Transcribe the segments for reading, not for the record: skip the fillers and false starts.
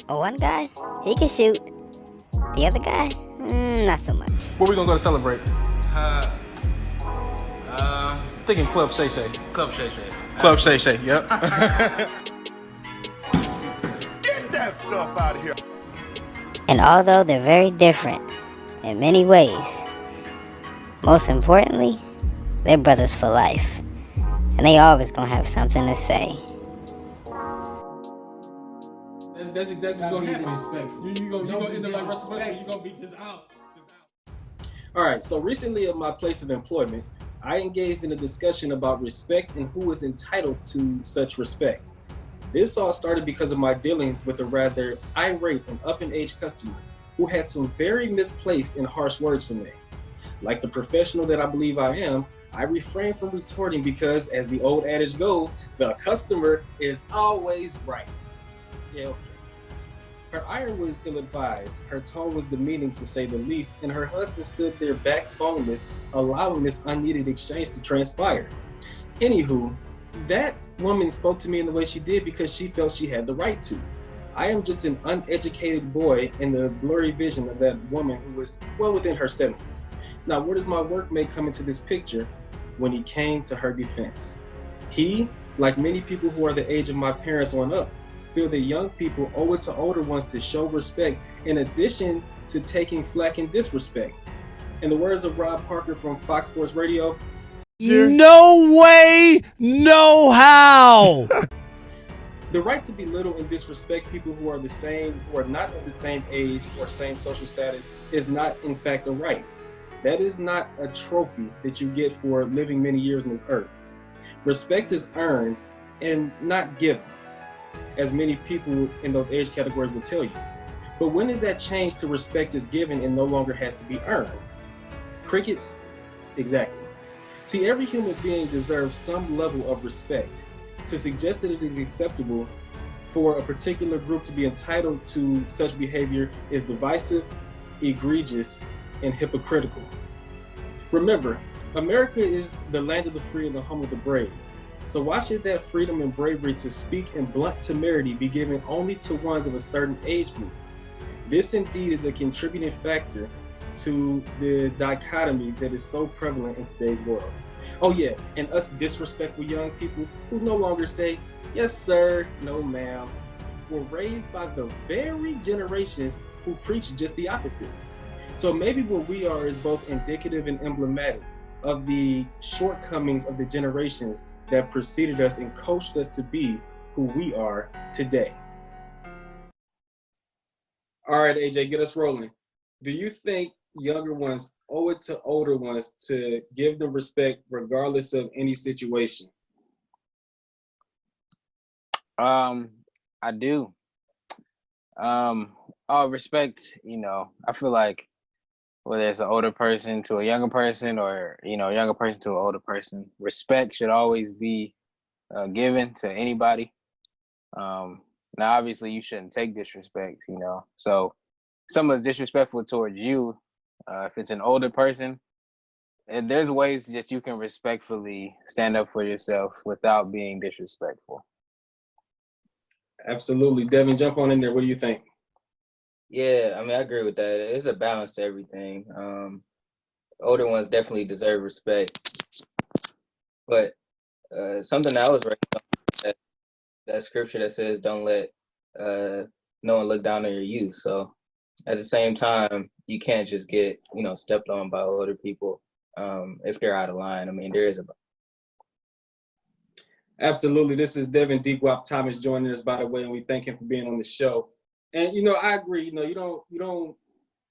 Oh, one guy, he can shoot. The other guy, not so much. Where we gonna go to celebrate? Uh, Thinking Club Shay Shay. Club Shay Shay. Club Shay Shay, yep. Get that stuff out of here. And although they're very different in many ways, most importantly, they're brothers for life. And they always gonna have something to say. That's exactly what's gonna get disrespectful. You gonna end up like Russell Westbrook, you gonna be just out. Alright, so recently at my place of employment, I engaged in a discussion about respect and who is entitled to such respect. This all started because of my dealings with a rather irate and up-in-age customer who had some very misplaced and harsh words for me. Like the professional that I believe I am, I refrained from retorting because, as the old adage goes, the customer is always right. Yeah, okay. Her iron was ill-advised, her tone was demeaning to say the least, and her husband stood there backboneless, allowing this unneeded exchange to transpire. Anywho, that woman spoke to me in the way she did because she felt she had the right to. I am just an uneducated boy in the blurry vision of that woman who was well within her 70s. Now, where does my workmate come into this picture when he came to her defense? He, like many people who are the age of my parents on up, feel that young people owe it to older ones to show respect in addition to taking flack and disrespect. In the words of Rob Parker from Fox Sports Radio, no way, no how. the right to belittle and disrespect people who are not of the same age or same social status is not in fact a right. That is not a trophy that you get for living many years on this earth. Respect is earned and not given, as many people in those age categories will tell you. But when does that change to respect is given and no longer has to be earned? Crickets? Exactly. See, every human being deserves some level of respect. To suggest that it is acceptable for a particular group to be entitled to such behavior is divisive, egregious, and hypocritical. Remember, America is the land of the free and the home of the brave. So why should that freedom and bravery to speak in blunt temerity be given only to ones of a certain age group? This indeed is a contributing factor to the dichotomy that is so prevalent in today's world. Oh yeah, and us disrespectful young people who no longer say, yes sir, no ma'am, were raised by the very generations who preach just the opposite. So maybe what we are is both indicative and emblematic of the shortcomings of the generations that preceded us and coached us to be who we are today. All right, AJ, get us rolling. Do you think younger ones owe it to older ones to give them respect regardless of any situation? I do. Respect, I feel like whether it's an older person to a younger person or, a younger person to an older person, respect should always be given to anybody. Now, obviously, you shouldn't take disrespect, So if someone's disrespectful towards you, if it's an older person, and there's ways that you can respectfully stand up for yourself without being disrespectful. Absolutely. Devin, jump on in there. What do you think? Yeah, I agree with that. It's a balance to everything. Older ones definitely deserve respect, but something that I was reading, that scripture that says, "Don't let no one look down on your youth." So at the same time, you can't just get stepped on by older people if they're out of line. There is a Absolutely. This is Devin D. Thomas joining us, by the way, and we thank him for being on the show. And I agree.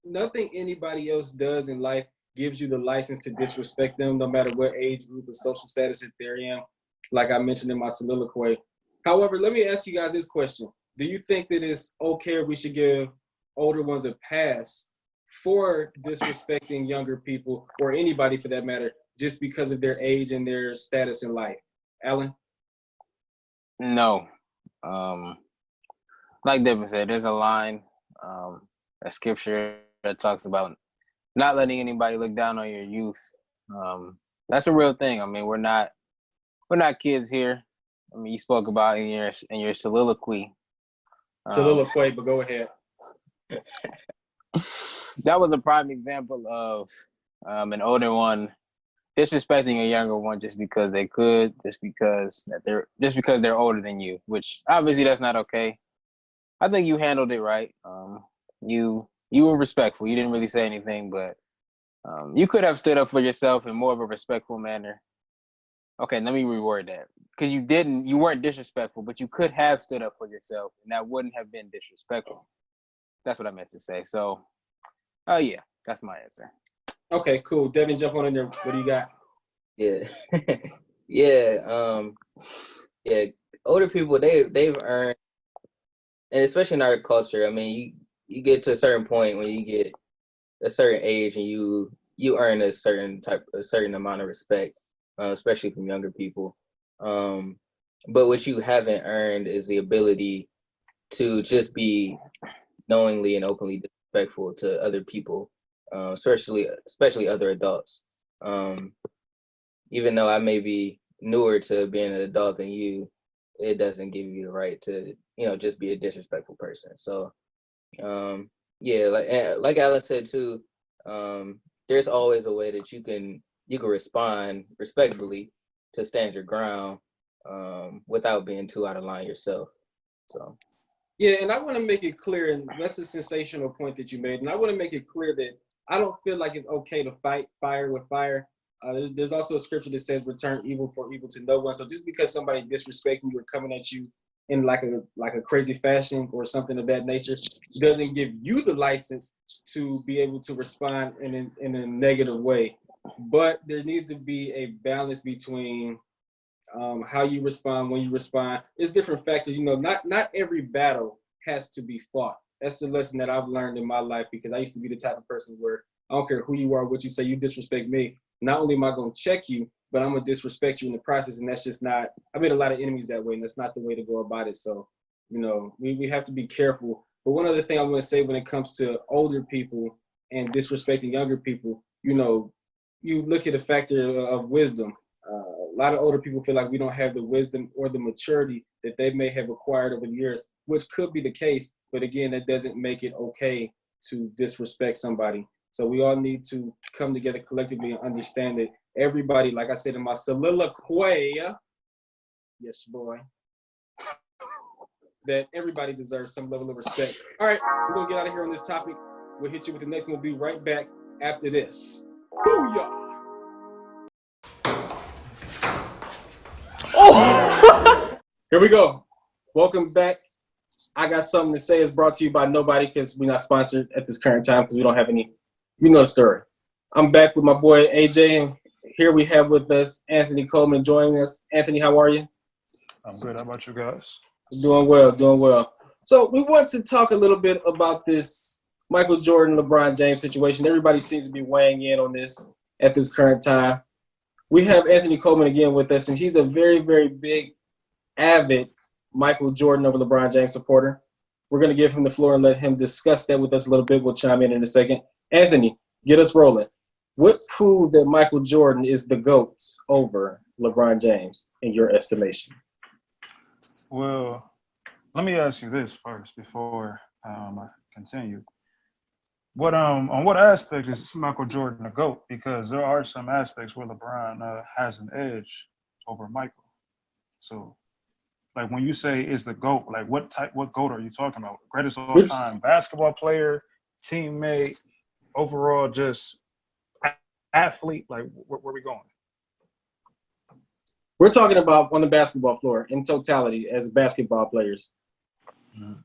Nothing anybody else does in life gives you the license to disrespect them, no matter what age group or social status that they're in, like I mentioned in my soliloquy. However, let me ask you guys this question. Do you think that it's okay if we should give older ones a pass for disrespecting younger people, or anybody for that matter, just because of their age and their status in life? Alan? No. Like Devin said, there's a line, a scripture that talks about not letting anybody look down on your youth. That's a real thing. We're not kids here. You spoke about in your soliloquy Soliloquy, but go ahead. That was a prime example of an older one disrespecting a younger one just because they could, just because they're older than you, which obviously that's not okay. I think you handled it right. You were respectful. You didn't really say anything, but you could have stood up for yourself in more of a respectful manner. Okay, let me reword that. Because you weren't disrespectful, but you could have stood up for yourself, and that wouldn't have been disrespectful. That's what I meant to say. So, yeah, that's my answer. Okay, cool. Devin, jump on in there. What do you got? Yeah. Yeah. Yeah. Older people, they've earned, and especially in our culture, I mean, you get to a certain point when you get a certain age and you earn a certain amount of respect, especially from younger people. But what you haven't earned is the ability to just be knowingly and openly disrespectful to other people, especially other adults. Even though I may be newer to being an adult than you, it doesn't give you the right to, just be a disrespectful person. So, yeah, like Alice said too, there's always a way that you can respond respectfully to stand your ground, without being too out of line yourself. So. Yeah, and I want to make it clear, and that's a sensational point that you made, and I want to make it clear that I don't feel like it's okay to fight fire with fire. There's also a scripture that says, "Return evil for evil to no one." So just because somebody disrespecting you or coming at you in like a crazy fashion or something of that nature doesn't give you the license to be able to respond in a negative way. But there needs to be a balance between how you respond, when you respond. There's different factors. Not every battle has to be fought. That's a lesson that I've learned in my life, because I used to be the type of person where I don't care who you are, what you say, you disrespect me. Not only am I going to check you, but I'm going to disrespect you in the process. And that's just not, I made a lot of enemies that way, and that's not the way to go about it. So, we have to be careful. But one other thing I want to say when it comes to older people and disrespecting younger people, you look at a factor of wisdom. A lot of older people feel like we don't have the wisdom or the maturity that they may have acquired over the years, which could be the case. But again, that doesn't make it okay to disrespect somebody. So we all need to come together collectively and understand that everybody, like I said in my soliloquy, yes, boy, that everybody deserves some level of respect. All right, we're going to get out of here on this topic. We'll hit you with the next one. We'll be right back after this. Booyah! Here we go. Welcome back. I Got Something to Say is brought to you by nobody, because we're not sponsored at this current time because we don't have any. You know the story. I'm back with my boy AJ, and here we have with us Anthony Coleman joining us. Anthony, how are you? I'm good. How about you guys? Doing well. So we want to talk a little bit about this Michael Jordan, LeBron James situation. Everybody seems to be weighing in on this at this current time. We have Anthony Coleman again with us, and he's a very, very big, avid Michael Jordan over LeBron James supporter. We're going to give him the floor and let him discuss that with us a little bit. We'll chime in a second. Anthony, get us rolling. What proved that Michael Jordan is the GOAT over LeBron James in your estimation? Well, let me ask you this first before I continue. On what aspect is Michael Jordan a GOAT? Because there are some aspects where LeBron has an edge over Michael. So, like when you say is the GOAT, like what GOAT are you talking about? Greatest of all time basketball player, teammate, overall just athlete? Like where are we going? We're talking about on the basketball floor in totality as basketball players. Mm-hmm.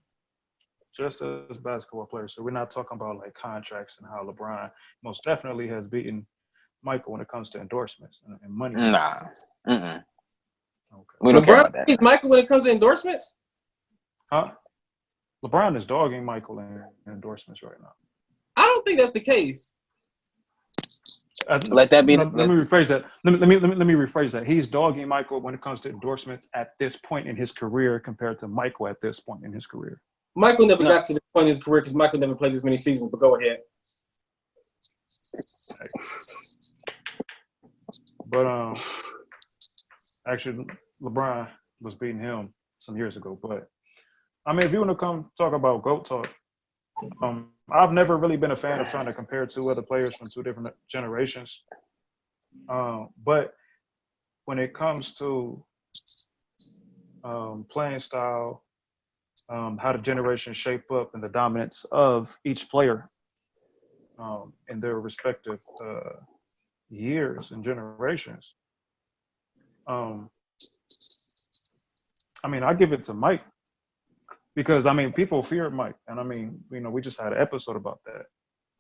Just as basketball players. So we're not talking about like contracts and how LeBron most definitely has beaten Michael when it comes to endorsements and money. Nah. Mm-mm. Okay. We don't care about LeBron that. Michael when it comes to endorsements? Huh? LeBron is dogging Michael in endorsements right now. I don't think that's the case. Let that be. Let me rephrase that. Let me rephrase that. He's dogging Michael when it comes to endorsements at this point in his career compared to Michael at this point in his career. Michael never got to this point in his career because Michael never played as many seasons, but go ahead. But actually, LeBron was beating him some years ago. But I mean, if you want to come talk about GOAT talk, I've never really been a fan of trying to compare two other players from two different generations. But when it comes to playing style, how the generations shape up and the dominance of each player in their respective years and generations. I mean, I give it to Mike because, I mean, people fear Mike. And I mean, you know, we just had an episode about that.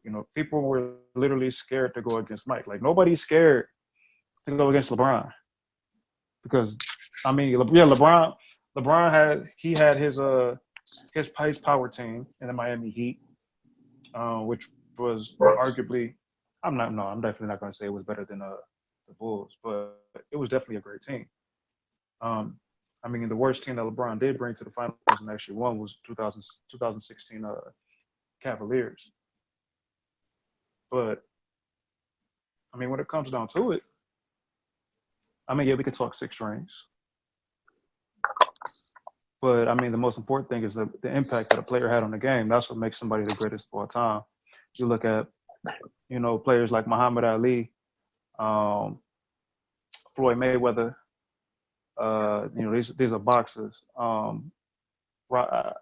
You know, people were literally scared to go against Mike. Like, nobody's scared to go against LeBron because, I mean, yeah, LeBron had his power team in the Miami Heat, which was arguably, I'm definitely not going to say it was better than the Bulls, but it was definitely a great team. I mean, the worst team that LeBron did bring to the finals and actually won was 2016 Cavaliers. But, I mean, when it comes down to it, I mean, yeah, we could talk 6 rings. But, I mean, the most important thing is the impact that a player had on the game. That's what makes somebody the greatest of all time. You look at, you know, players like Muhammad Ali, Floyd Mayweather, you know, these are boxers.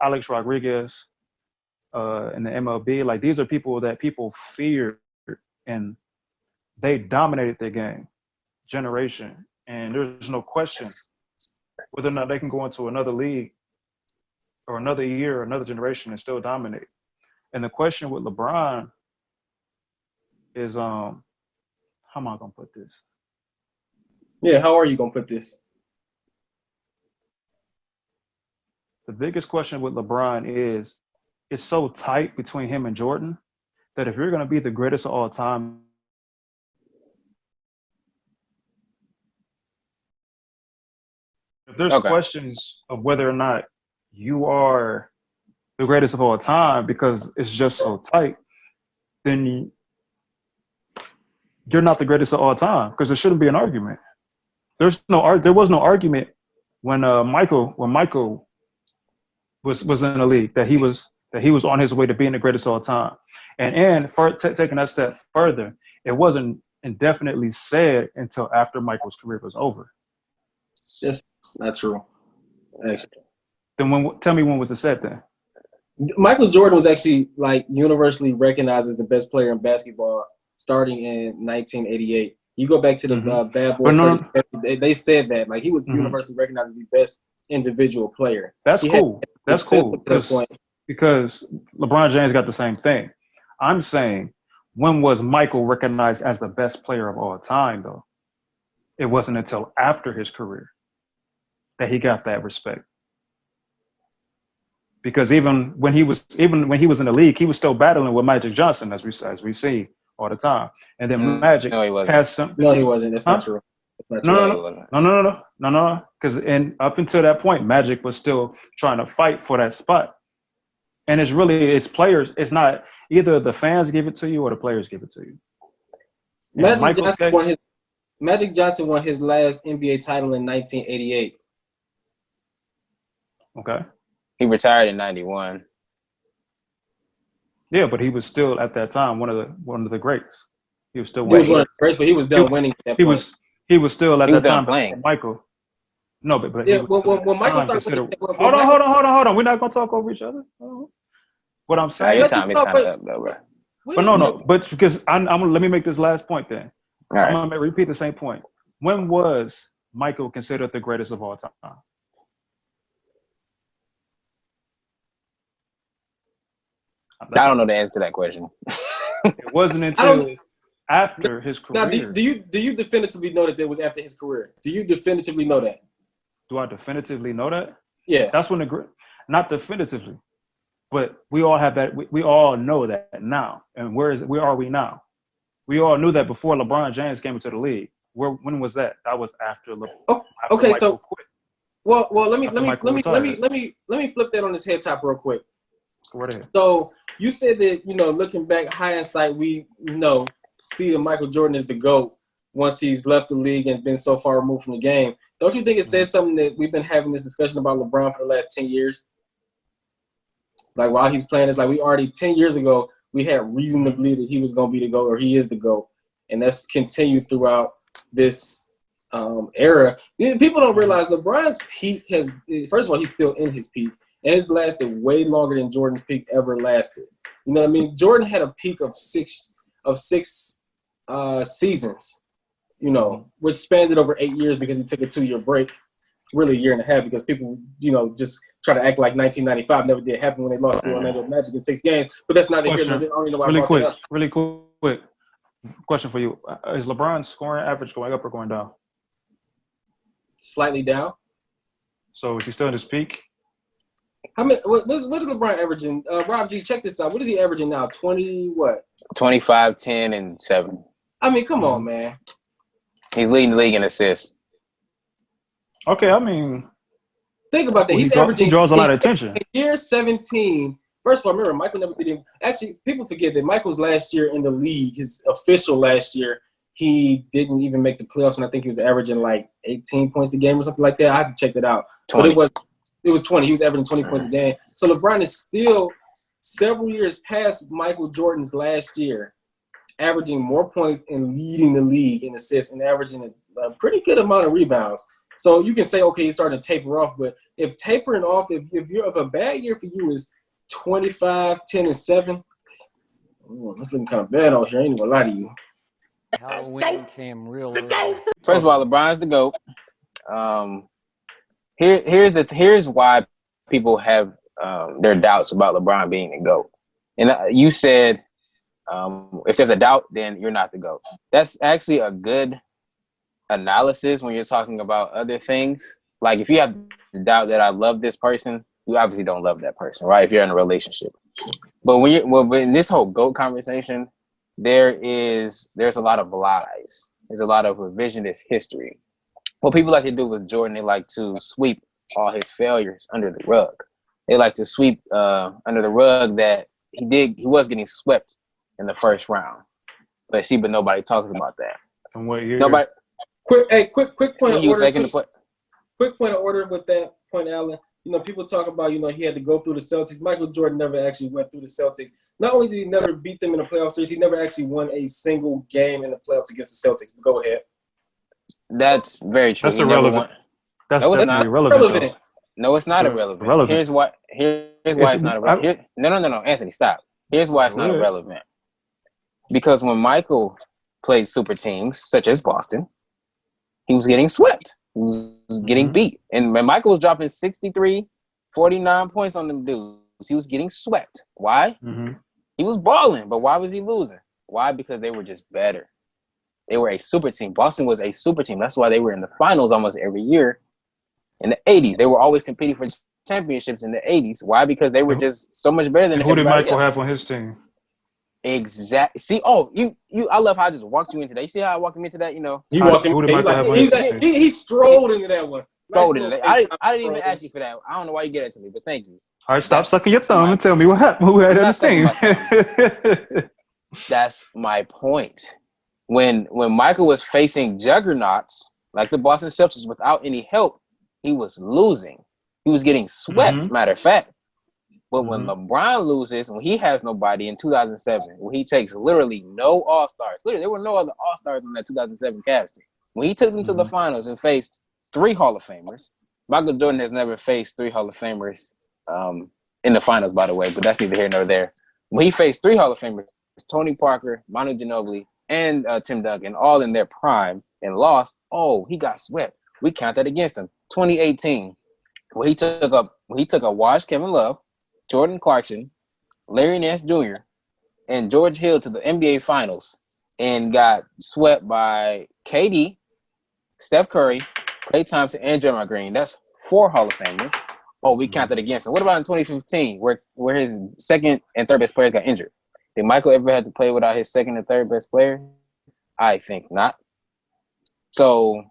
Alex Rodriguez in the MLB, like these are people that people fear, and they dominated their game, generation. And there's no question whether or not they can go into another league or another year, or another generation and still dominate. And the question with LeBron is, how am I gonna put this? Yeah, how are you gonna put this? The biggest question with LeBron is, it's so tight between him and Jordan that if you're going to be the greatest of all time, if there's questions of whether or not you are the greatest of all time because it's just so tight, then you're not the greatest of all time because there shouldn't be an argument. There was no argument when Michael was in the league that he was on his way to being the greatest of all time. And taking that step further, it wasn't indefinitely said until after Michael's career was over. That's not true. Actually. Then tell me when was it said then? Michael Jordan was actually like universally recognized as the best player in basketball starting in 1988. You go back to the Bad Boys. They said that like he was universally recognized as the best individual player. That's cool. That's cool because LeBron James got the same thing. I'm saying, when was Michael recognized as the best player of all time, though? It wasn't until after his career that he got that respect. Because even when he was in the league, he was still battling with Magic Johnson, as we see all the time. And then Magic has some. No, he wasn't. That's not true. No. Because up until that point, Magic was still trying to fight for that spot. And it's players. It's not either the fans give it to you or the players give it to you. Magic Johnson won his last NBA title in 1988. Okay. He retired in 91. Yeah, but he was still at that time one of the greats. He was still winning. He was one of the greats, but he was done winning at that point. He was still at that time playing. Michael. No, but yeah, when Michael started. Hold on. We're not gonna talk over each other. What I'm saying. Your time is kind of up, though, bro. But no. But because let me make this last point then. All right. I'm gonna repeat the same point. When was Michael considered the greatest of all time? I don't know the answer to that question. It wasn't until after his career. Now, do you definitively know that it was after his career? Do you definitively know that? Do I definitively know that? Yeah. That's when not definitively, but we all have that. We all know that now. And where are we now? We all knew that before LeBron James came into the league. When was that? That was after LeBron. Okay, so quit. Well, let me flip that on his head top real quick. So you said that, looking back, hindsight, we see that Michael Jordan is the GOAT once he's left the league and been so far removed from the game. Don't you think it says something that we've been having this discussion about LeBron for the last 10 years? Like while he's playing, it's like we already 10 years ago we had reason to believe that he was going to be the GOAT or he is the GOAT, and that's continued throughout this era. People don't realize LeBron's peak has. First of all, he's still in his peak, and it's lasted way longer than Jordan's peak ever lasted. You know what I mean? Jordan had a peak of six seasons, you know, which spanned it over 8 years because he took a 2-year break, really a year and a half, because people, you know, just try to act like 1995 never did happen when they lost to Orlando Magic in 6 games. But that's not the here. I don't even know why Really quick. Question for you: is LeBron's scoring average going up or going down? Slightly down. So is he still in his peak? How many? What is LeBron averaging? Rob G, check this out. What is he averaging now? 20 what? 25, 10, and 7. I mean, come on, man. He's leading the league in assists. Okay, I mean, think about that. He's averaging. He draws a lot of attention. Year 17. First of all, remember, Michael never did it. Actually, people forget that Michael's last year in the league, his official last year, he didn't even make the playoffs, and I think he was averaging like 18 points a game or something like that. I have to check that out. 20. But it was 20. He was averaging 20 points a game. So LeBron is still several years past Michael Jordan's last year, averaging more points and leading the league in assists and averaging a pretty good amount of rebounds. So you can say, okay, he's starting to taper off. But if tapering off, if a bad year for you is 25, 10, and 7, that's looking kind of bad out here. I ain't gonna lie to you. Halloween came real early. First of all, LeBron's the GOAT. Here's why people have their doubts about LeBron being the GOAT. And you said if there's a doubt, then you're not the GOAT. That's actually a good analysis when you're talking about other things. Like if you have the doubt that I love this person, you obviously don't love that person, right? If you're in a relationship. But when in this whole GOAT conversation, there's a lot of lies. There's a lot of revisionist history. What people like to do with Jordan, they like to sweep all his failures under the rug. They like to sweep under the rug that he was getting swept in the first round. But nobody talks about that. And what year? Nobody. Quick point of order. Quick point of order with that point, Alan. You know, people talk about, you know, he had to go through the Celtics. Michael Jordan never actually went through the Celtics. Not only did he never beat them in the playoff series, he never actually won a single game in the playoffs against the Celtics. But go ahead. That's very true. That's irrelevant. That's not irrelevant. No, it's not irrelevant. Here's why it's not irrelevant. No, Anthony, stop. Here's why it's not irrelevant. Because when Michael played super teams, such as Boston, he was getting swept. He was getting beat. And when Michael was dropping 63, 49 points on them dudes, he was getting swept. Why? He was balling, but why was he losing? Why? Because they were just better. They were a super team. Boston was a super team. That's why they were in the finals almost every year. In the 80s, they were always competing for championships in the 80s. Why? Because they were just so much better than everybody else. Who did Michael have on his team? Exactly. See, I love how I just walked you into that. You see how I walked him into that? You know, he strolled into that one. I didn't even ask you for that. I don't know why you get it to me, but thank you. All right, stop sucking your thumb and tell me what happened. Who had on his team? That's my point. When Michael was facing juggernauts like the Boston Celtics without any help, he was losing. He was getting swept, matter of fact. But when LeBron loses, when he has nobody in 2007, when he takes literally no All-Stars, literally there were no other All-Stars in that 2007 cast team. When he took them to the finals and faced 3 Hall of Famers, Michael Jordan has never faced 3 Hall of Famers in the finals, by the way, but that's neither here nor there. When he faced 3 Hall of Famers, Tony Parker, Manu Ginobili, and Tim Duncan, all in their prime, and lost, he got swept. We count that against him. 2018, when he took a washed Kevin Love, Jordan Clarkson, Larry Nance Jr., and George Hill to the NBA Finals and got swept by KD, Steph Curry, Klay Thompson, and Draymond Green. That's 4 Hall of Famers. We counted against him. What about in 2015 where his second and third best players got injured? Did Michael ever have to play without his second and third best player? I think not. So,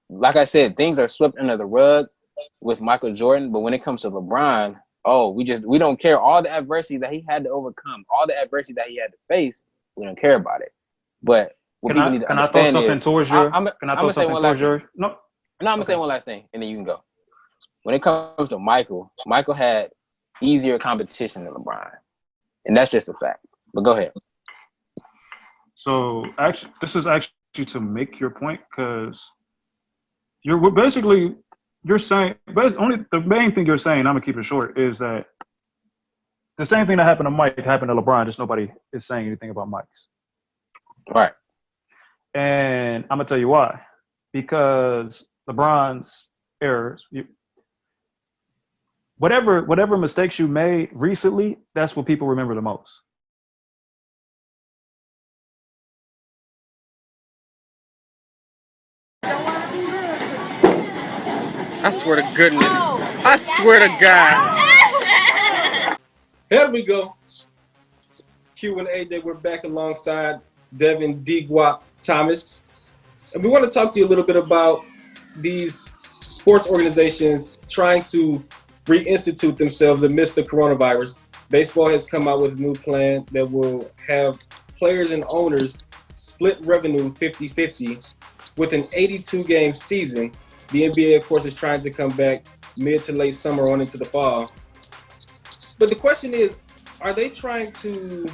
like I said, things are swept under the rug with Michael Jordan, but when it comes to LeBron, we don't care. All the adversity that he had to overcome, all the adversity that he had to face, we don't care about it. But what people need to understand is, I'm gonna say one last thing. No, I'm gonna say one last thing, and then you can go. When it comes to Michael had easier competition than LeBron, and that's just a fact. But go ahead. So actually, this is actually to make your point because you're basically you're saying only the main thing you're saying. I'm gonna keep it short. Is that the same thing that happened to Mike happened to LeBron? Just nobody is saying anything about Mike's. Right. And I'm gonna tell you why. Because LeBron's errors, whatever mistakes you made recently, that's what people remember the most. I swear to goodness. I swear to God. Here we go. Q and AJ, we're back alongside Devin D-Guap Thomas. And we want to talk to you a little bit about these sports organizations trying to reinstitute themselves amidst the coronavirus. Baseball has come out with a new plan that will have players and owners split revenue 50-50 with an 82-game season. The NBA, of course, is trying to come back mid to late summer on into the fall. But the question is, are they trying to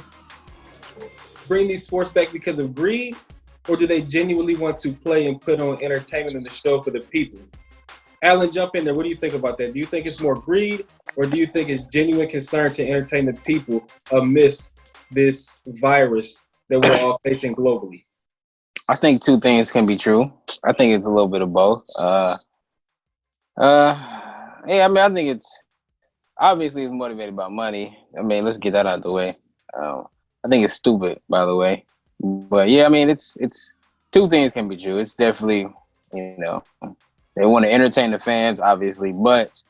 bring these sports back because of greed, or do they genuinely want to play and put on entertainment and the show for the people? Alan, jump in there. What do you think about that? Do you think it's more greed, or do you think it's genuine concern to entertain the people amidst this virus that we're all facing globally? I think two things can be true. I think it's a little bit of both. Yeah, I mean, I think it's obviously it's motivated by money. I mean, let's get that out of the way. I think it's stupid, by the way. But yeah, I mean, it's two things can be true. It's definitely, they want to entertain the fans, obviously, but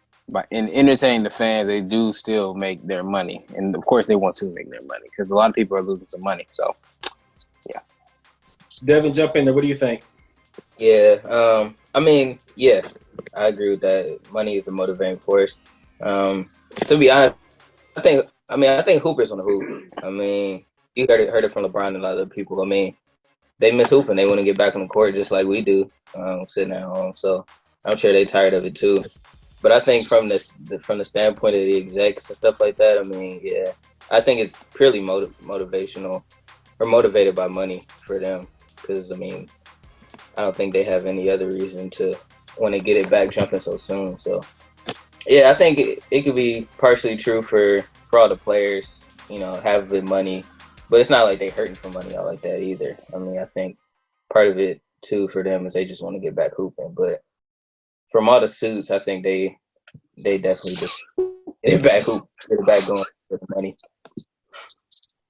in entertaining the fans, they do still make their money, and of course, they want to make their money because a lot of people are losing some money. So, yeah. Devin, jump in there. What do you think? Yeah, I mean, yeah, I agree with that. Money is a motivating force. To be honest, I think Hooper's on the hoop. I mean, you heard it from LeBron and other people. I mean, they miss hooping. They want to get back on the court just like we do, sitting at home. So I'm sure they're tired of it too. But I think from the standpoint of the execs and stuff like that, I mean, yeah, I think it's purely motivational or motivated by money for them. Because, I mean, I don't think they have any other reason to want to get it back jumping so soon. So, yeah, I think it could be partially true for all the players, have the money. But it's not like they're hurting for money out like that either. I mean, I think part of it, too, for them is they just want to get back hooping. But from all the suits, I think they definitely just get it back going for the money.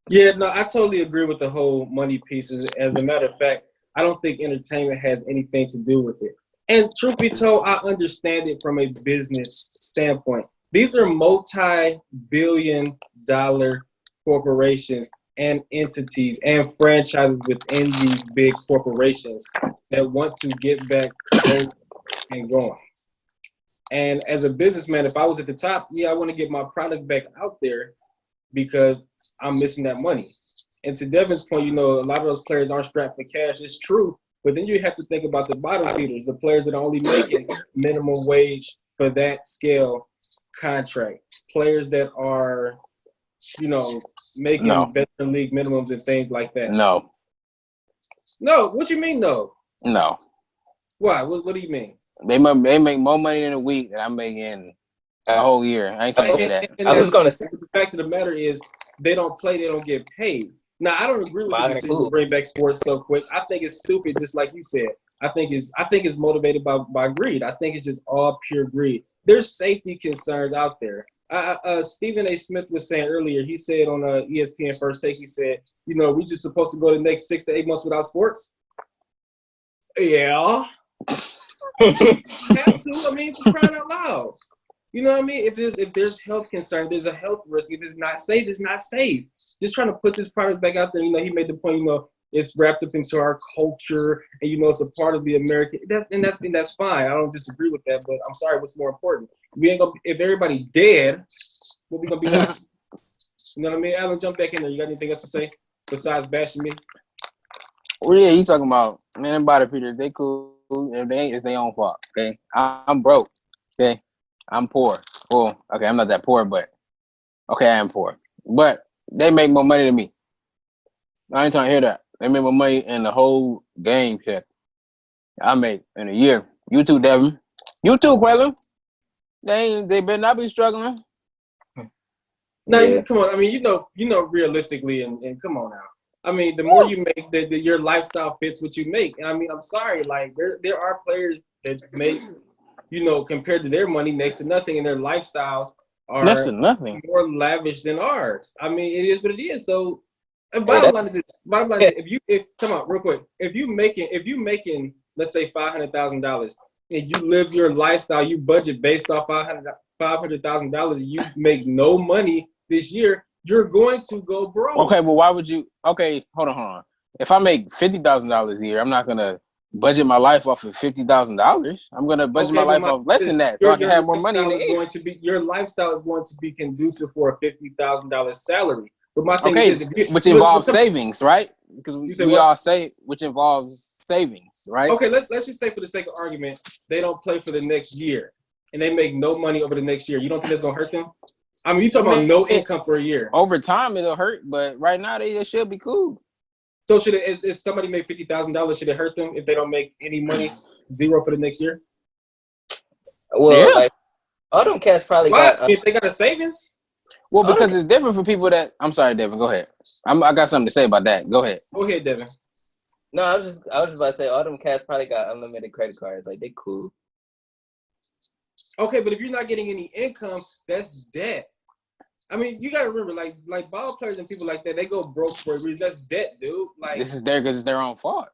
Yeah, no, I totally agree with the whole money piece. As a matter of fact, I don't think entertainment has anything to do with it. And truth be told, I understand it from a business standpoint. These are multi-billion-dollar corporations and entities and franchises within these big corporations that want to get back and going. And as a businessman, if I was at the top, I want to get my product back out there because I'm missing that money. And to Devin's point, a lot of those players aren't strapped for cash. It's true. But then you have to think about the bottom feeders, the players that are only making minimum wage for that scale contract, players that are, making better league minimums and things like that. No. What you mean, no? No. Why? What do you mean? They make more money in a week than I'm making a whole year. I ain't gonna say that. And I was gonna say the fact of the matter is they don't play, they don't get paid. Now I don't agree with the decision to bring back sports so quick. I think it's stupid, just like you said. I think it's motivated by greed. I think it's just all pure greed. There's safety concerns out there. Stephen A. Smith was saying earlier. He said on ESPN First Take, he said, we just supposed to go the next 6 to 8 months without sports. Yeah. Have to. I mean, for crying out loud. You know what I mean? If there's health concern, there's a health risk. If it's not safe, it's not safe. Just trying to put this product back out there. He made the point. It's wrapped up into our culture, and it's a part of the American. That's fine. I don't disagree with that. But I'm sorry. What's more important? We ain't gonna. If everybody dead, what we gonna be watching? You know what I mean? Alan, jump back in there. You got anything else to say besides bashing me? Well, yeah, you talking about body feeders? They cool. If they ain't, it's their own fault. Okay, I'm broke. Okay. I'm poor. Well, okay, I'm not that poor, but Okay, I am poor, but they make more money than me. I ain't trying to hear that. They make more money in the whole game check I make in a year. You too, Devin. You too, Quaylen. They better not be struggling. No, Yeah. come on. I mean, realistically, and come on now. I mean, the more you make, your lifestyle fits what you make. And I mean, I'm sorry, like there are players that make, compared to their money, next to nothing, and their lifestyles Next are to nothing. more lavish than ours. I mean, it is what it is. So, and Hey, bottom line is, if come on, real quick, if you making, let's say $500,000, and you live your lifestyle, you budget based off $500,000, you make no money this year, you're going to go broke. Okay, well, why would you? Okay, hold on. If I make $50,000 a year, I'm not gonna budget my life off of $50,000. I'm gonna budget my life off less than that, so I can have more money in the end. Your lifestyle is going to be conducive for a $50,000 salary. But my thing is, which involves savings, right? Because we all say which involves savings, right? Okay, let's just say for the sake of argument, they don't play for the next year, and they make no money over the next year. You don't think that's gonna hurt them? I mean, you talking about no income for a year. Over time, it'll hurt, but right now they should be cool. So if somebody made $50,000, should it hurt them if they don't make any money, zero for the next year? Well, like all them cats probably got. If they got a savings. Well, because it's different for people that. I'm sorry, Devin. Go ahead. I got something to say about that. Go ahead. Go ahead, Devin. No, I was just about to say all them cats probably got unlimited credit cards. Like they cool. Okay, but if you're not getting any income, that's debt. I mean, you gotta remember, like ball players and people like that, they go broke for a reason. That's debt, dude. Like this is there because it's their own fault.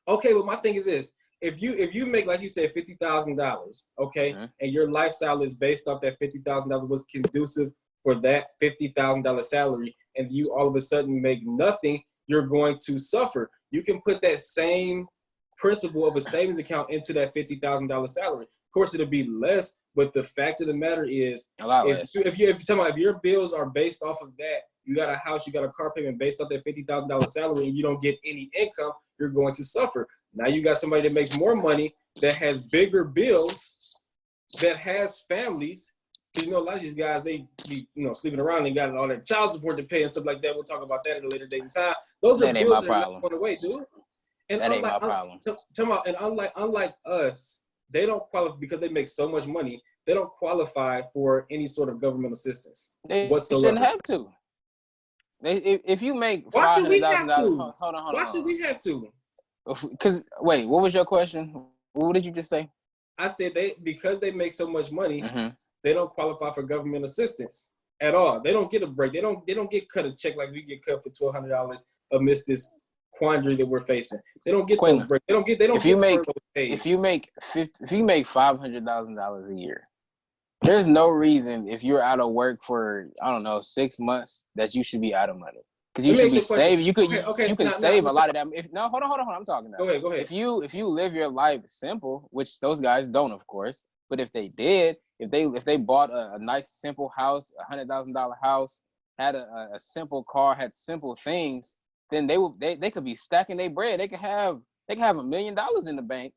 Okay, but my thing is this: if you make, like you said, $50,000, okay, and your lifestyle is based off that $50,000 was conducive for that $50,000 salary, and you all of a sudden make nothing, you're going to suffer. You can put that same principle of a savings account into that $50,000 salary. Of course, it'll be less, but the fact of the matter is, a lot less. If your bills are based off of that, you got a house, you got a car payment based off that $50,000 salary, and you don't get any income, you're going to suffer. Now you got somebody that makes more money, that has bigger bills, that has families. Because a lot of these guys, they be sleeping around and got all that child support to pay and stuff like that. We'll talk about that at a later date in time. Those are bills that are not going away, dude. And that ain't my problem. And unlike us, they don't qualify because they make so much money. They don't qualify for any sort of government assistance whatsoever. Shouldn't have to. If you make why should we have to? Hold on. Why should we have to? Because wait, what was your question? What did you just say? I said because they make so much money, they don't qualify for government assistance at all. They don't get a break. They don't get cut a check like we get cut for $1,200 amidst this quandary that we're facing. They don't get those breaks. They don't get. If you make $500,000 a year, there's no reason if you're out of work for 6 months that you should be out of money. Because you should be saving. You can save a lot of that. Hold on. I'm talking now. Go ahead. If you live your life simple, which those guys don't, of course, but if they did, if they bought a nice simple house, $100,000 house, had a simple car, had simple things, then they could be stacking their bread. They could have $1 million in the bank,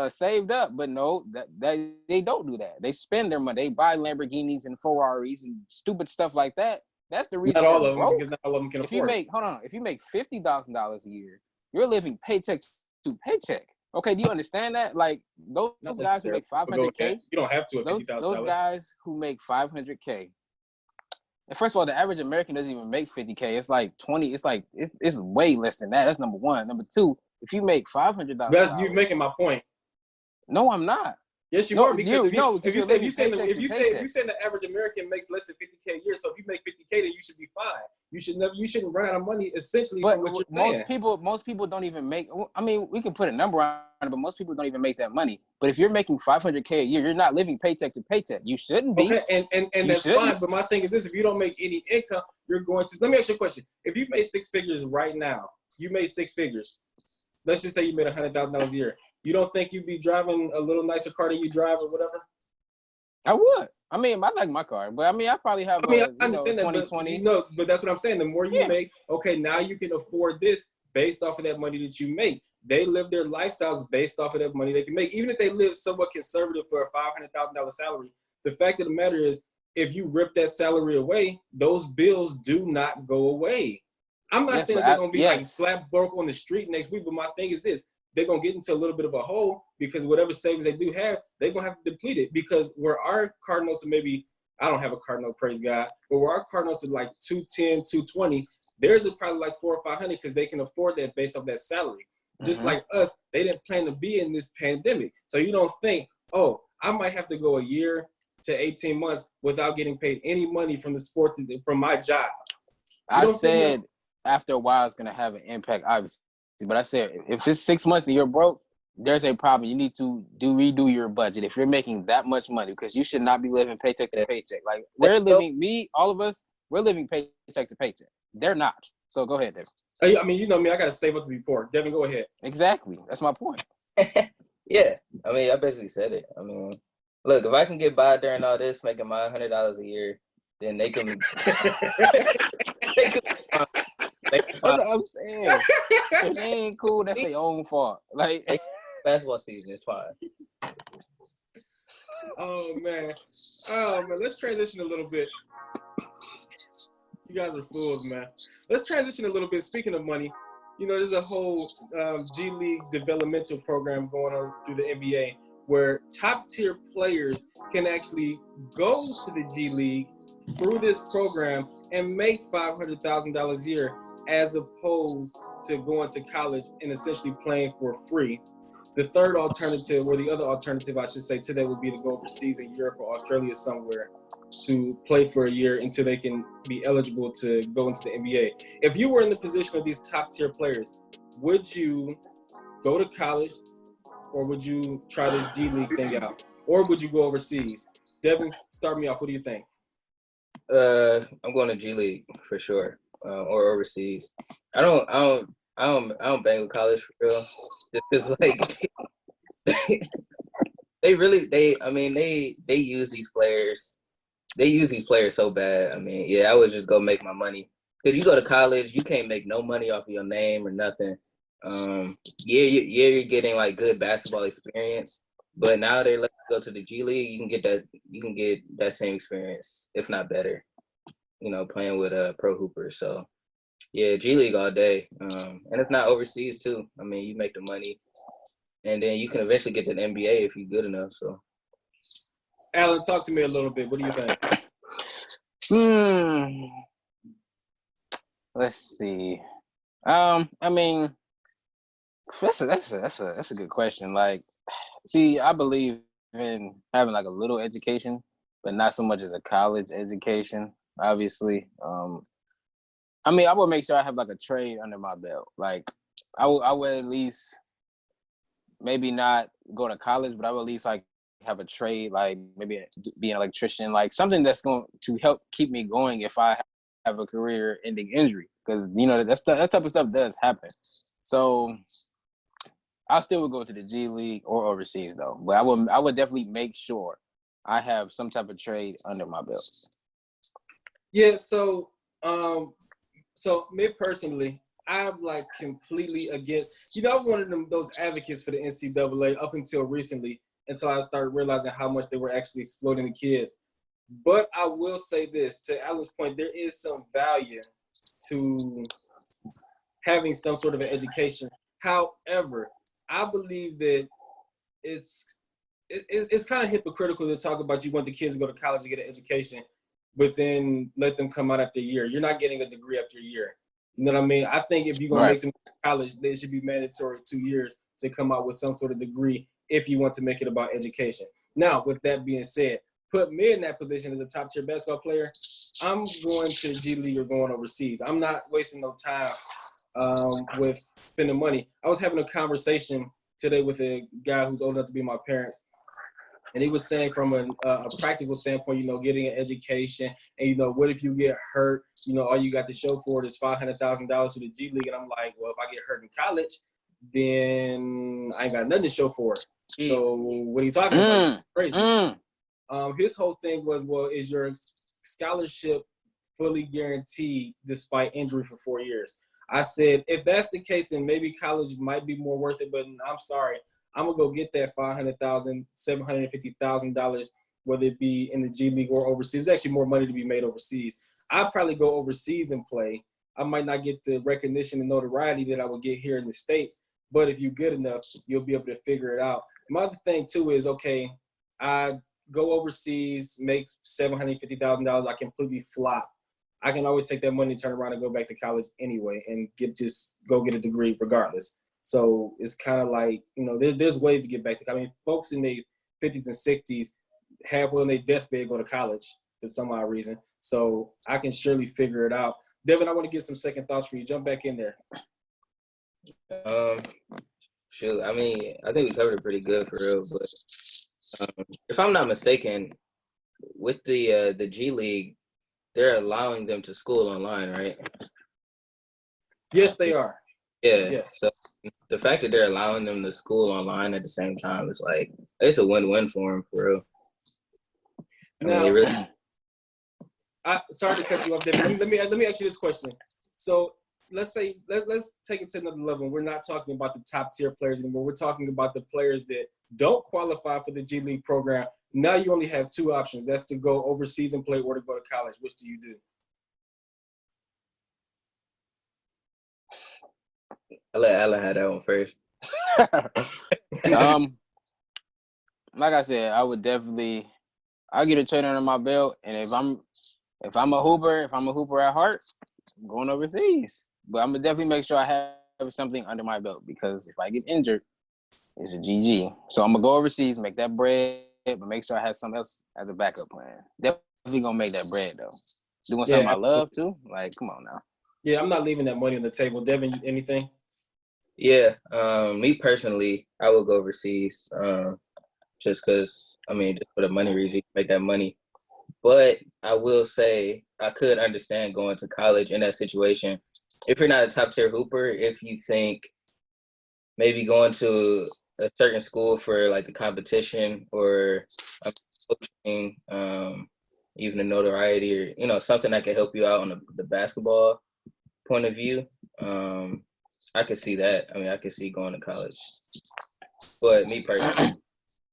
saved up. But no, that they don't do that. They spend their money. They buy Lamborghinis and Ferraris and stupid stuff like that. That's the reason. Not all of them, because not all of them can afford. If you make $50,000 a year, you're living paycheck to paycheck. Okay, do you understand that? Like those guys who make $500K, you don't have to. Those guys who make $500K. And first of all, the average American doesn't even make $50K. It's like 20. It's like it's way less than that. That's number one. Number two, if you make $500, you're making my point. No, I'm not. Yes, you are. Because if you say the average American makes less than $50K a year, so if you make $50K, then you should be fine. You shouldn't run out of money. Essentially, but what you're most people don't even make. I mean, we can put a number on it, but most people don't even make that money. But if you're making $500K a year, you're not living paycheck to paycheck. You shouldn't be. Okay, and that's fine. But my thing is this: if you don't make any income, you're going to. Let me ask you a question. If you made 6 figures right now, you made 6 figures. Let's just say you made $100,000 a year. You don't think you'd be driving a little nicer car than you drive or whatever? I would. I mean, I like my car, but I probably have. I understand that, 2020. But that's what I'm saying. The more you make, okay, now you can afford this based off of that money that you make. They live their lifestyles based off of that money they can make. Even if they live somewhat conservative for a $500,000 salary, the fact of the matter is if you rip that salary away, those bills do not go away. I'm not saying that they're going to be like flat broke on the street next week, but my thing is this. They're going to get into a little bit of a hole because whatever savings they do have, they're going to have to deplete it because where our Cardinals are maybe, I don't have a Cardinal, praise God, but where our Cardinals are like 210, 220, theirs are probably like 400 or 500 because they can afford that based off that salary. Just like us, they didn't plan to be in this pandemic. So you don't think, oh, I might have to go a year to 18 months without getting paid any money from the sport, from my job. I said after a while it's going to have an impact, obviously. But I said if it's 6 months and you're broke, there's a problem. You need to redo your budget if you're making that much money because you should not be living paycheck to paycheck. Like we're living, all of us, we're living paycheck to paycheck. They're not. So go ahead, Devin. I mean, you know me, I got to save up to be poor. Devin, go ahead. Exactly. That's my point. Yeah. I mean, I basically said it. I mean, look, if I can get by during all this, making my $100 a year, then they can. That's what I'm saying. If they ain't cool, that's their own fault. Like basketball season is fine. Oh man, let's transition a little bit. You guys are fools, man. Let's transition a little bit. Speaking of money, you know, there's a whole G League developmental program going on through the NBA where top-tier players can actually go to the G League through this program and make $500,000 a year as opposed to going to college and essentially playing for free. The third alternative, or the other alternative, I should say, today would be to go overseas in Europe or Australia somewhere to play for a year until they can be eligible to go into the NBA. If you were in the position of these top-tier players, would you go to college or would you try this G League thing out? Or would you go overseas? Devin, start me off. What do you think? I'm going to G League for sure, or overseas. I don't bang with college for real. Just 'cause like they use these players. They use these players so bad. I mean, yeah, I would just go make my money. Cause you go to college, you can't make no money off of your name or nothing. You're getting like good basketball experience, but now they're letting you go to the G League. You can get that same experience, if not better. You know, playing with pro hoopers. So yeah, G League all day. And if not overseas too. I mean, you make the money, and then you can eventually get to the NBA if you're good enough. So. Alan, talk to me a little bit. What do you think? Let's see. I mean, that's a good question. Like, see, I believe in having like a little education, but not so much as a college education. Obviously, I mean, I would make sure I have like a trade under my belt. Like, I would at least maybe not go to college, but I would at least like have a trade, like maybe be an electrician, like something that's going to help keep me going if I have a career-ending injury, because you know that type of stuff does happen. So I still would go to the G League or overseas though, but I would definitely make sure I have some type of trade under my belt. Yeah. So me personally, I'm like completely against. You know, I'm one of those advocates for the NCAA up until recently, until I started realizing how much they were actually exploiting the kids. But I will say this, to Alan's point, there is some value to having some sort of an education. However, I believe that it's kind of hypocritical to talk about you want the kids to go to college to get an education, but then let them come out after a year. You're not getting a degree after a year. You know what I mean? I think if you're going to make them go to college, they should be mandatory 2 years to come out with some sort of degree if you want to make it about education. Now, with that being said, put me in that position as a top-tier basketball player, I'm going to G League or going overseas. I'm not wasting no time with spending money. I was having a conversation today with a guy who's old enough to be my parents, and he was saying from a practical standpoint, you know, getting an education, and, you know, what if you get hurt? You know, all you got to show for it is $500,000 to the G League. And I'm like, well, if I get hurt in college, then I ain't got nothing to show for it. So what are you talking about? Crazy. His whole thing was, well, is your scholarship fully guaranteed despite injury for 4 years? I said, if that's the case, then maybe college might be more worth it, but I'm sorry. I'm going to go get that $500,000, $750,000 whether it be in the G League or overseas. There's actually more money to be made overseas. I'd probably go overseas and play. I might not get the recognition and notoriety that I would get here in the States, but if you're good enough, you'll be able to figure it out. My other thing too is, okay, I go overseas, make $750,000, I completely flop. I can always take that money, turn around, and go back to college anyway, and go get a degree regardless. So it's kind of like, you know, there's ways to get back to. I mean, folks in their 50s and 60s halfway on their deathbed go to college for some odd reason. So I can surely figure it out. Devin, I want to get some second thoughts from you. Jump back in there. Shoot, I mean, I think we covered it pretty good for real. But if I'm not mistaken, with the G League, they're allowing them to school online, right? Yes, they are. Yeah. Yes. So the fact that they're allowing them to school online at the same time is like, it's a win-win for them, for real. Now, sorry to cut you off, David. Let me ask you this question. So let's take it to another level. We're not talking about the top tier players anymore. We're talking about the players that don't qualify for the G League program. Now you only have two options. That's to go overseas and play or to go to college. Which do you do? I'll let Alan have that one first. Like I said, I would definitely, I'll get a trade under my belt, and if I'm a hooper at heart, I'm going overseas. But I'm gonna definitely make sure I have something under my belt, because if I get injured, it's a GG. So I'm gonna go overseas, make that bread, but make sure I have something else as a backup plan. Definitely gonna make that bread though. Doing something I love too. Like, come on now. Yeah, I'm not leaving that money on the table. Devin, anything? Yeah, me personally, I would go overseas, just because, I mean, just for the money reason, make that money. But I will say I could understand going to college in that situation. If you're not a top tier hooper, if you think maybe going to a certain school for like the competition or coaching, even the notoriety, or, you know, something that can help you out on the basketball point of view, I could see that. I mean, I could see going to college. But me personally.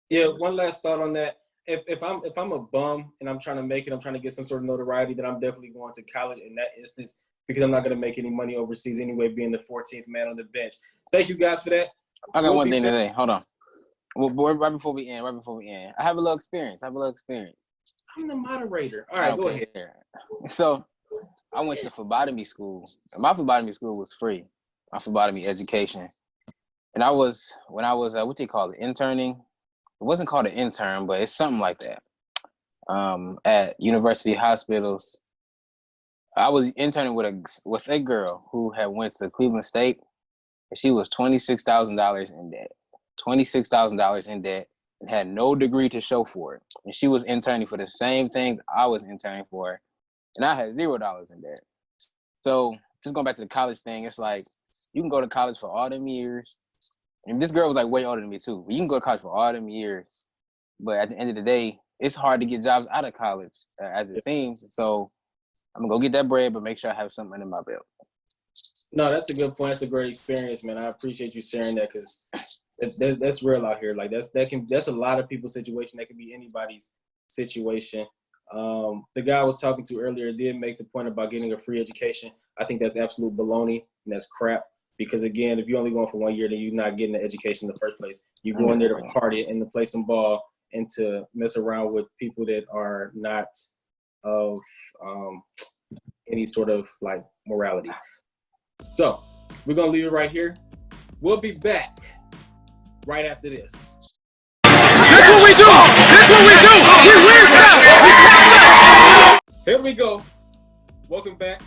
Yeah, one last thought on that. If I'm a bum and I'm trying to make it, I'm trying to get some sort of notoriety, then I'm definitely going to college in that instance, because I'm not going to make any money overseas anyway, being the 14th man on the bench. Thank you guys for that. I got one thing to say. Hold on. Well, right before we end, I have a little experience. I'm the moderator. All right, go ahead. So I went to phlebotomy school. My phlebotomy school was free. My phlebotomy education. And when I was what they call it, interning. It wasn't called an intern, but it's something like that. At university hospitals, I was interning with a girl who had went to Cleveland State, and she was $26,000 in debt. $26,000 in debt, and had no degree to show for it. And she was interning for the same things I was interning for, and I had $0 in debt. So just going back to the college thing, it's like you can go to college for all them years. And this girl was like way older than me too. You can go to college for all them years, but at the end of the day, it's hard to get jobs out of college, as it seems. So I'm gonna go get that bread, but make sure I have something in my belt. No, that's a good point. That's a great experience, man. I appreciate you sharing that, because that's real out here. Like that's a lot of people's situation. That can be anybody's situation. The guy I was talking to earlier did make the point about getting a free education. I think that's absolute baloney, and that's crap. Because again, if you're only going for 1 year, then you're not getting the education in the first place. You go in there to party and to play some ball and to mess around with people that are not of any sort of like morality. So we're gonna leave it right here. We'll be back right after this. That's what we do! That's what we do! We win stuff! Here we go. Welcome back.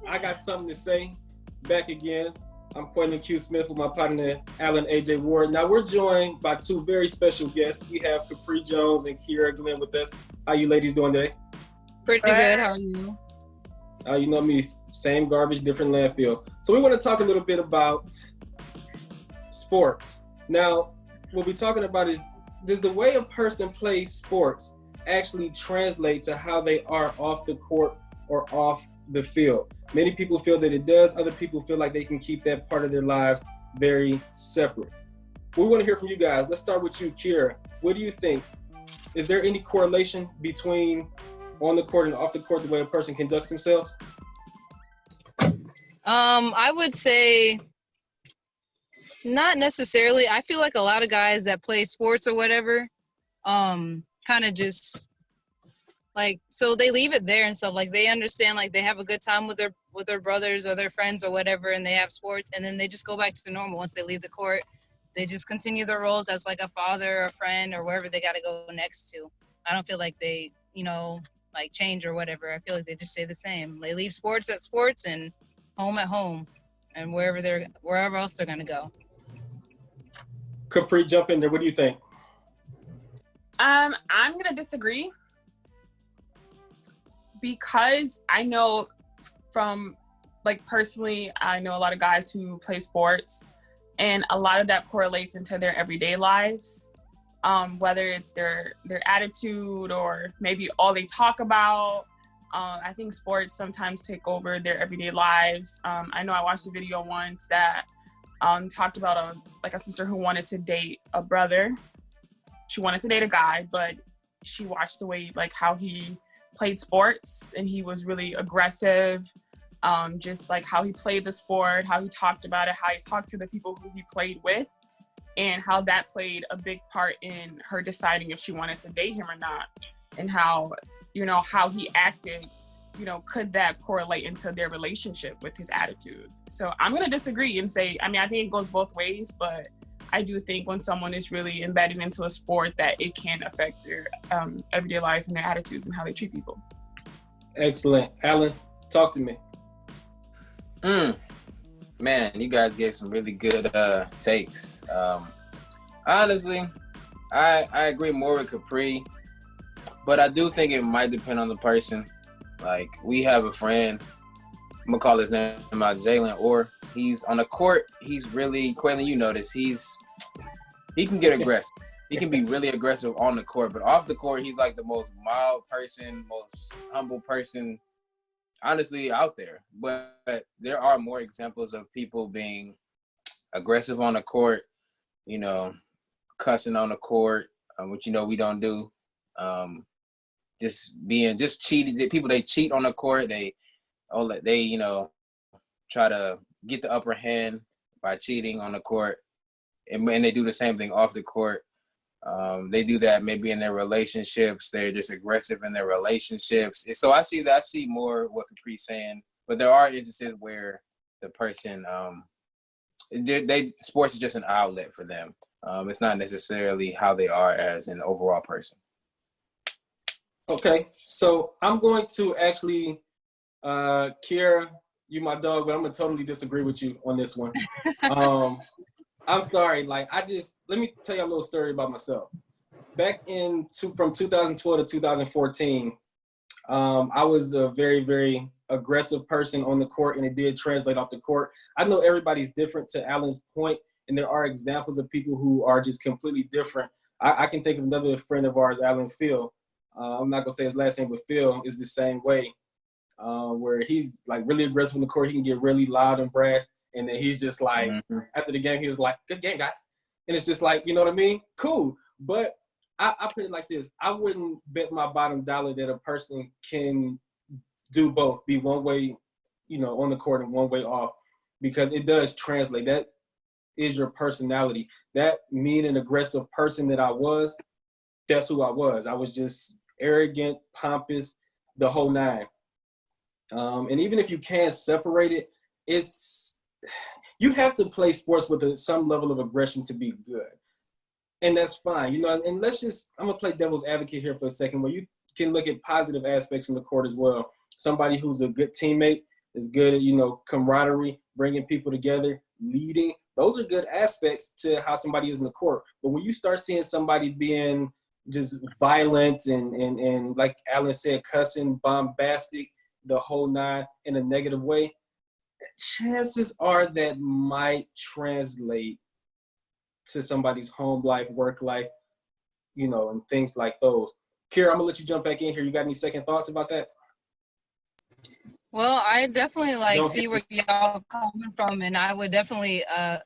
I got something to say. Back again. I'm Quentin Q. Smith with my partner, Alan A.J. Ward. Now, we're joined by two very special guests. We have Capri Jones and Kiera Glenn with us. How you ladies doing today? Pretty good. How are you? You know me, same garbage, different landfill. So we want to talk a little bit about sports. Now, what we're talking about is, does the way a person plays sports actually translate to how they are off the court or off the field? Many people feel that it does. Other people feel like they can keep that part of their lives very separate. We want to hear from you guys. Let's start with you, Kiera. What do you think? Is there any correlation between on the court and off the court the way a person conducts themselves? I would say not necessarily. I feel like a lot of guys that play sports or whatever, kind of just like, so they leave it there and stuff. Like they understand, like they have a good time with their brothers or their friends or whatever, and they have sports, and then they just go back to normal once they leave the court. They just continue their roles as like a father, a friend, or wherever they got to go next to. I don't feel like they, like change or whatever. I feel like they just stay the same. They leave sports at sports and home at home, and wherever else they're gonna go. Capri, jump in there. What do you think? I'm gonna disagree because I know from, like, personally, I know a lot of guys who play sports, and a lot of that correlates into their everyday lives, whether it's their attitude or maybe all they talk about. I think sports sometimes take over their everyday lives. I know I watched a video once that talked about a sister who wanted to date a brother. She wanted to date a guy, but she watched the way, like, how he played sports, and he was really aggressive, just like how he played the sport, how he talked about it, how he talked to the people who he played with, and how that played a big part in her deciding if she wanted to date him or not, and how he acted, could that correlate into their relationship with his attitude. So I'm going to disagree and say, I think it goes both ways, but I do think when someone is really embedded into a sport that it can affect their everyday life and their attitudes and how they treat people. Excellent. Alan, talk to me. Man, you guys gave some really good takes. Honestly, I agree more with Capri, but I do think it might depend on the person. Like, we have a friend, I'm gonna call his name out, Jalen, or he's on the court, he's really, Quaylen, you know this, he can get aggressive. He can be really aggressive on the court, but off the court, he's like the most mild person, most humble person, honestly, out there. But there are more examples of people being aggressive on the court, cussing on the court, which we don't do. Just cheated. People, they cheat on the court. They try to get the upper hand by cheating on the court, and they do the same thing off the court. They do that maybe in their relationships. They're just aggressive in their relationships. And so I see more what Capri's saying, but there are instances where the person, sports is just an outlet for them. It's not necessarily how they are as an overall person. Okay, so I'm going to actually, Kiera, you my dog, but I'm gonna totally disagree with you on this one. I'm sorry, let me tell you a little story about myself. Back from 2012 to 2014, I was a very, very aggressive person on the court, and it did translate off the court. I know everybody's different, to Alan's point, and there are examples of people who are just completely different. I can think of another friend of ours, Alan Phil. I'm not gonna say his last name, but Phil is the same way, where he's like really aggressive on the court. He can get really loud and brash, and then he's just like, after the game, he was like, "Good game, guys," and it's just like, you know what I mean? Cool. But I put it like this: I wouldn't bet my bottom dollar that a person can do both, be one way, on the court and one way off, because it does translate. That is your personality. That mean and aggressive person that I was, that's who I was. I was just arrogant, pompous, the whole nine. And even if you can't separate it, you have to play sports with some level of aggression to be good. And that's fine, and I'm gonna play devil's advocate here for a second, where you can look at positive aspects in the court as well. Somebody who's a good teammate is good at, camaraderie, bringing people together, leading. Those are good aspects to how somebody is in the court. But when you start seeing somebody being just violent and like Alan said, cussing, bombastic, the whole nine, in a negative way, chances are that might translate to somebody's home life, work life, and things like those. Kira, I'm gonna let you jump back in here. You got any second thoughts about that? Well, I definitely see where y'all coming from, and I would definitely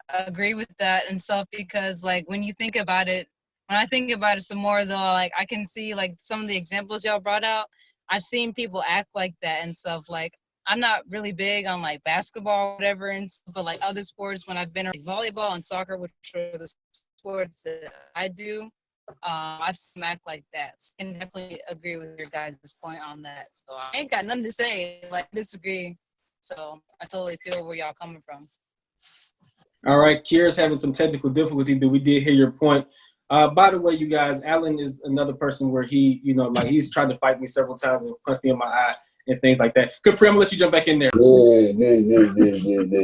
agree with that and stuff, because when you think about it, when I think about it some more though, like I can see like some of the examples y'all brought out. I've seen people act like that and stuff. Like I'm not really big on like basketball or whatever, and stuff, but like other sports when I've been like volleyball and soccer, which are the sports that I do, I've seen them act like that. So I can definitely agree with your guys' point on that. So I ain't got nothing to say, like disagree. So I totally feel where y'all coming from. All right, Kira's having some technical difficulty, but we did hear your point. By the way, you guys, Alan is another person where he, like he's tried to fight me several times and punch me in my eye and things like that. Capri, I'm gonna let you jump back in there. Whoa.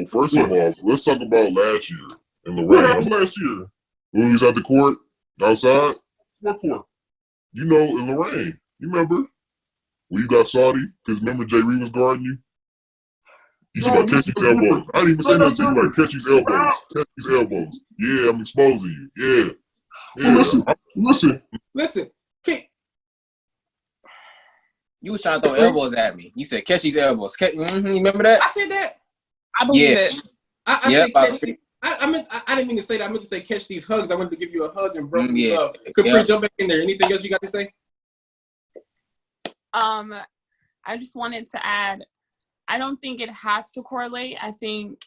First of all, let's talk about last year in the rain. What happened last year? When we was at the court, outside? What court? In Lorraine. You remember? When you got salty? Because remember Jay Reed was guarding you? You should catch these elbows. I didn't even say nothing to you like catch these elbows. Catch these elbows. Yeah, I'm exposing you. Yeah. Listen. You was trying to throw elbows at me. You said catch these elbows. Remember that? I said that. I believe it. I said catch these. I didn't mean to say that. I meant to say catch these hugs. I wanted to give you a hug and broke you up. Capri, jump back in there. Anything else you got to say? I just wanted to add, I don't think it has to correlate. I think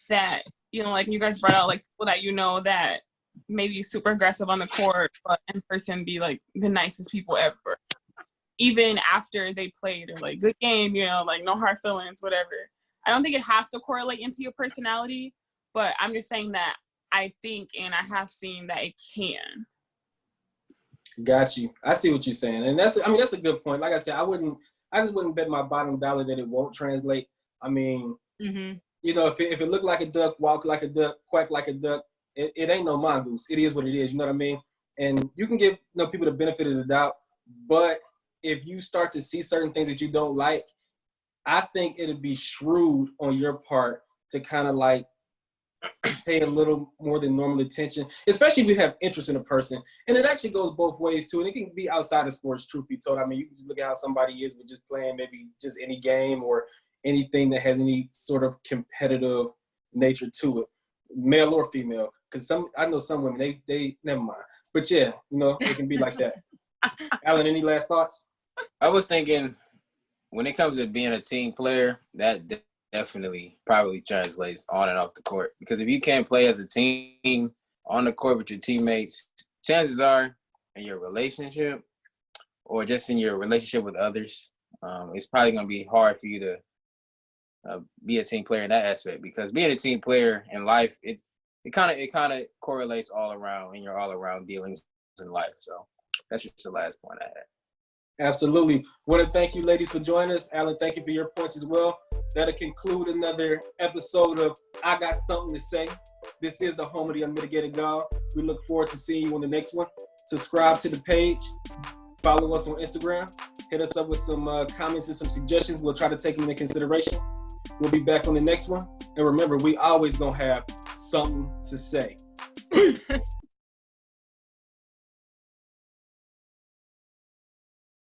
that, like you guys brought out, like people that that maybe super aggressive on the court, but in person be like the nicest people ever. Even after they played or like good game, like no hard feelings, whatever. I don't think it has to correlate into your personality, but I'm just saying that I think and I have seen that it can. Got you. I see what you're saying. And that's a good point. Like I said, I just wouldn't bet my bottom dollar that it won't translate. I mean, if it looked like a duck, walk like a duck, quack like a duck, it ain't no mongoose. It is what it is. You know what I mean? And you can give people the benefit of the doubt, but if you start to see certain things that you don't like, I think it'd be shrewd on your part to kind of like pay a little more than normal attention, especially if you have interest in a person. And it actually goes both ways too. And it can be outside of sports, truth be told. I mean, you can just look at how somebody is with just playing maybe just any game or anything that has any sort of competitive nature to it, male or female. Because I know some women, they never mind. But yeah, it can be like that. Alan, any last thoughts? I was thinking when it comes to being a team player, that definitely probably translates on and off the court. Because if you can't play as a team on the court with your teammates, chances are in your relationship or just in your relationship with others, it's probably going to be hard for you to be a team player in that aspect. Because being a team player in life, it kind of correlates all around in your all around dealings in life. So that's just the last point I had. Absolutely. Want to thank you, ladies, for joining us. Alan, thank you for your points as well. That'll conclude another episode of I Got Something to Say. This is the home of the Unmitigated God. We look forward to seeing you on the next one. Subscribe to the page. Follow us on Instagram. Hit us up with some comments and some suggestions. We'll try to take them into consideration. We'll be back on the next one. And remember, we always gonna have something to say. Peace.